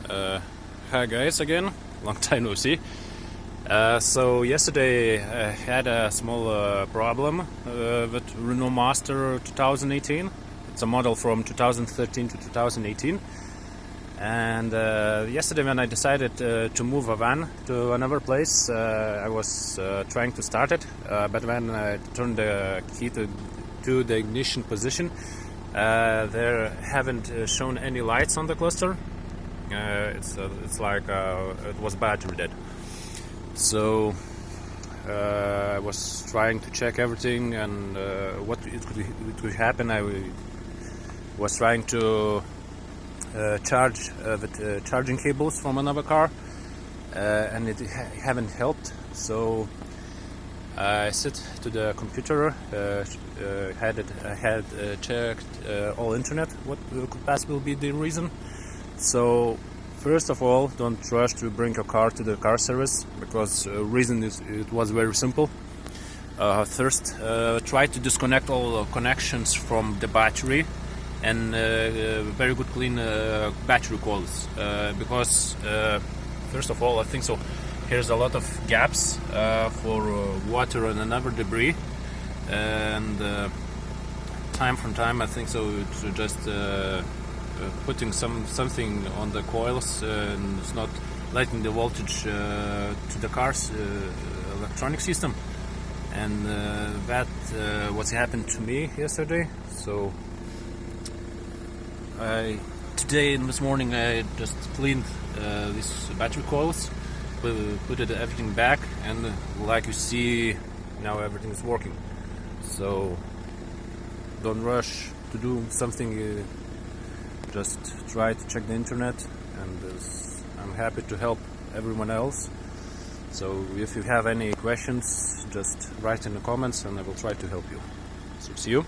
Hi guys again, long time no see. So yesterday I had a small problem with Renault Master 2018. It's a model from 2013 to 2018. And yesterday when I decided to move a van to another place, I was trying to start it, but when I turned the key to the ignition position, there haven't shown any lights on the cluster. It's like it was battery dead. So I was trying to check everything and what it could happen. I was trying to charge with charging cables from another car, and it haven't helped. So I sit to the computer, I had checked all internet what could possibly be the reason. So first of all, don't rush to bring your car to the car service, because reason is it was very simple. First, try to disconnect all connections from the battery and very good clean battery coils, because first of all, I think so here's a lot of gaps for water and another debris, and time from time I think so it's just putting something on the coils and it's not letting the voltage to the car's electronic system, and that what's happened to me yesterday. So today in this morning I just cleaned these battery coils, put everything back, and like you see now everything is working. So don't rush to do something, just try to check the internet, and I'm happy to help everyone else. So if you have any questions, just write in the comments and I will try to help you. So see you.